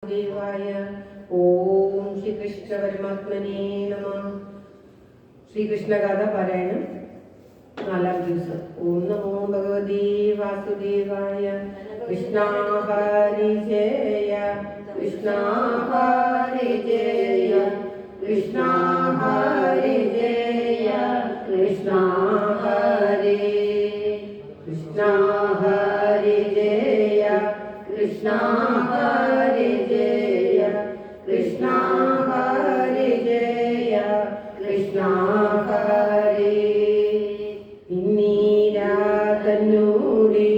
വാസുദേവായ. ഓം ശ്രീകൃഷ്ണ പരമാത്മനേ നമഃ. ശ്രീകൃഷ്ണഗാഥ പാരായണം നാലാം ദിവസം. ഓം നമോ ഭഗവതേ വാസുദേവായ. കൃഷ്ണ ഹരി ജയ കൃഷ്ണ ഹരി ജയ കൃഷ്ണ ഹരി ജയ കൃഷ്ണ ഹരി കൃഷ്ണ ഹരി ജയ കൃഷ്ണ ഹരി ജയ കൃഷ്ണ ഹരി ജയ കൃഷ്ണ ഹരി. ഇന്നീരാ തന്നൂടെ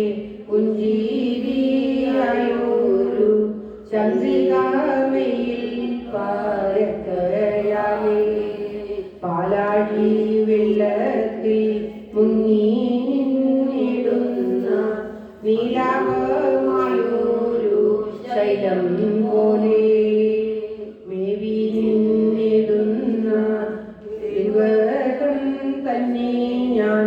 പുഞ്ചിരിയായൊരു ചന്ദ്രികാമയിൽ പാരക്കയാമേ പാലാഴി വെള്ളത്തിൽ മുങ്ങി നിന്നിടുന്ന നീലാഭമായൊരു ശൈലം പോലെ മേവി നിന്നിടുന്ന തിരുവകം തന്നെ ഞാൻ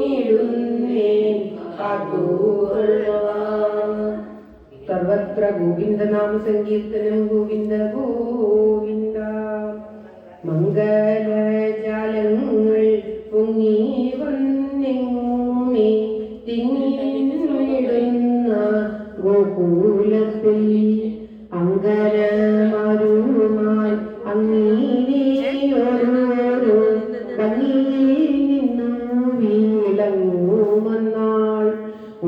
കൈവണങ്ങിടുന്നേൻ കാത്തുകൊള്ളുവാൻ. സർവത്ര ഗോവിന്ദനാമ സങ്കീർത്തനം. ഗോവിന്ദ ഗോവിന്ദ. മംഗളജാലങ്ങൾ പൊങ്ങി വന്നെങ്ങുമേ തിങ്ങിടുന്ന ഗോകുലത്തിൽ അങ്കരമാരുമായി അങ്ങീരോരോ ഭംഗിയിൽ നിന്നും വീളങ്ങുമന്നാൾ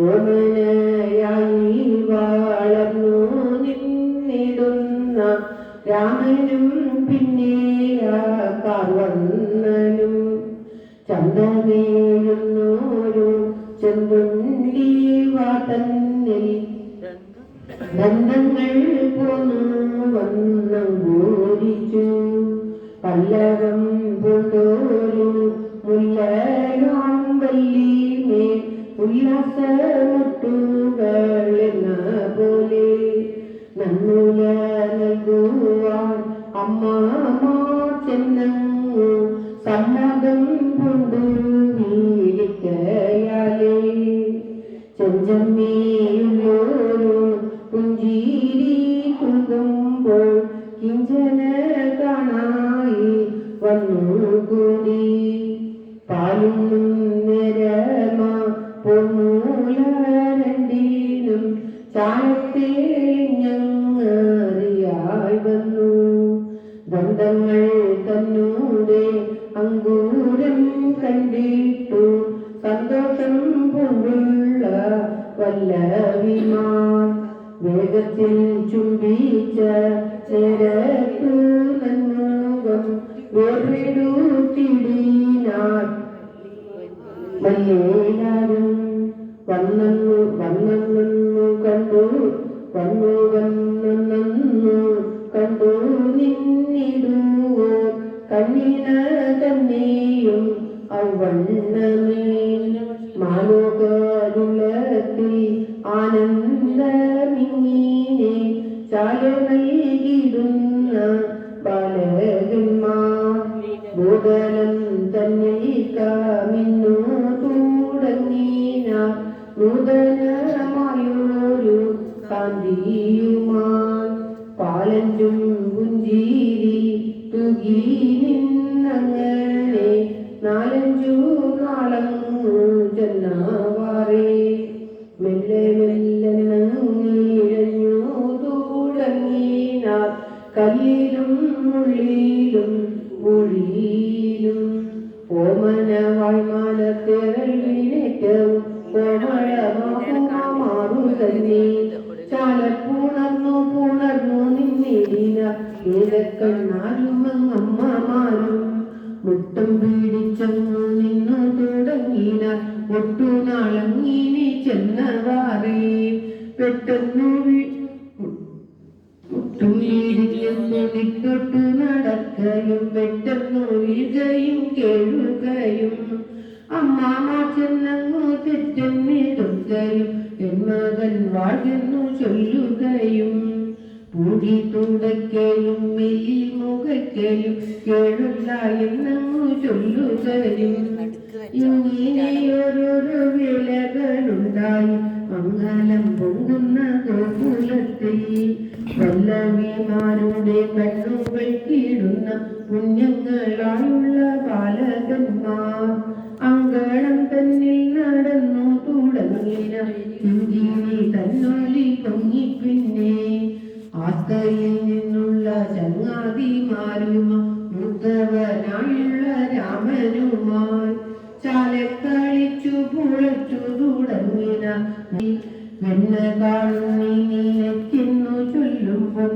ഓമനയായി വളർന്നു നിന്നിടുന്ന രാമനും പിന്നെ കാർവർണ്ണനും ചന്തമേഴുന്നോരു ചെമ്പുണ്ടി വാതന്നിൽ ബന്ധങ്ങൾ പോന്നു വന്നൂരിച്ചു പല്ലവം പൂണ്ടോരു മുല്ലയാമ്പല്ലിമേ ഉല്ലാസമുട്ടുകൾ എന്ന പോലെ നന്നൂല നൽകുവാൻ അമ്മമാ ചെന്നങ്ങു സമ്മതം കൊണ്ടു വീഴിക്കയാലേ ചെഞ്ചമ്മേയുള്ളോരു പുഞ്ചിരി കുങ്കുമ്പോൾ കിഞ്ചന കാണായി വന്നുകൂടി പാലും നിരമ പൊന്നൂല രണ്ടീനും ചായത്തേഞ്ഞറിയായി വന്നു ബന്ധങ്ങൾ തന്നൂടെ അങ്കൂരം കണ്ടിട്ടു സന്തോഷം കൊണ്ടുള്ള വല്ലവിമാൻ വേഗത്തിൽ ചുംബിച്ച ചേരത്തു നന്മുഖം വേറിടുത്തിടിനാൻ വല്ലേലാരും വന്നു കണ്ടു കണ്ടു നിന്നിടുവോ കണ്ണിന തന്നെയും അവണ്ണമേ മാലോകരുളത്തിൽ ആനന്ദമിങ്ങനെ ചാല നൽകിടുന്ന ബാലകന്മാർ ഭൂതലം തന്നെ കാമിന്നു തുടങ്ങിന നൂതനമായൊരു കാന്തിയുമായി പാലഞ്ചും പുഞ്ചിരി തുകി നിന്നങ്ങനെ നാലഞ്ചു നാളങ്ങു ചെന്നവാറേ മെല്ലെ മെല്ലെ നങ്ങിഴഞ്ഞു തുടങ്ങിനാർ കല്ലിലും ഉള്ളിലും ഒഴിയിലും ഓമന വായ്മാലത്തേറൽവിനേറ്റവും കോമഴമാറു തന്നെ ചാലപ്പുണർന്നു നിന്നിടിന ഏലക്കണ്ണാരുമങ്ങമ്മമാരും മുട്ടം പീഡിച്ചങ്ങു നിന്നു തുടങ്ങിന ഒട്ടുനാളങ്ങിനി ചെന്നവാറേ പെട്ടെന്നു മുട്ടും നടക്കയും പെട്ടെന്നു വീഴുകയും കേഴുകയും അമ്മാമ ചെന്നങ്ങു തെറ്റെന്നിടുകയും എന്മകൻ വാഴുന്നു ചൊല്ലുകയും പൂടി തുടക്കയും മെയിൽ മുഖയ്ക്കയും കേഴുള്ള എന്നങ്ങു ചൊല്ലുകയും ഇങ്ങനെയോരോരോ വേളകളുണ്ടായി മംഗളം പൊങ്ങുന്ന ഗോകുലത്തിൽ ചങ്ങാതിമാരുടെ കണ്ണുകൾ കീഴുന്ന പുണ്യങ്ങളായുള്ള ബാലകന്മാർ അങ്കണം തന്നിൽ നടന്നു തുടങ്ങിന ചിഞ്ചിനി തന്നൊലി പൊങ്ങി പിന്നെ ആസ്കയിൽ നിന്നുള്ള ചങ്ങാതിമാരുമ മൂത്തവനായുള്ള രാമനുമായി ചാലക്കളിച്ചു പുളച്ചു തുടങ്ങിന വെണ്ണ കാണും നീ ചൊല്ലുമ്പോൾ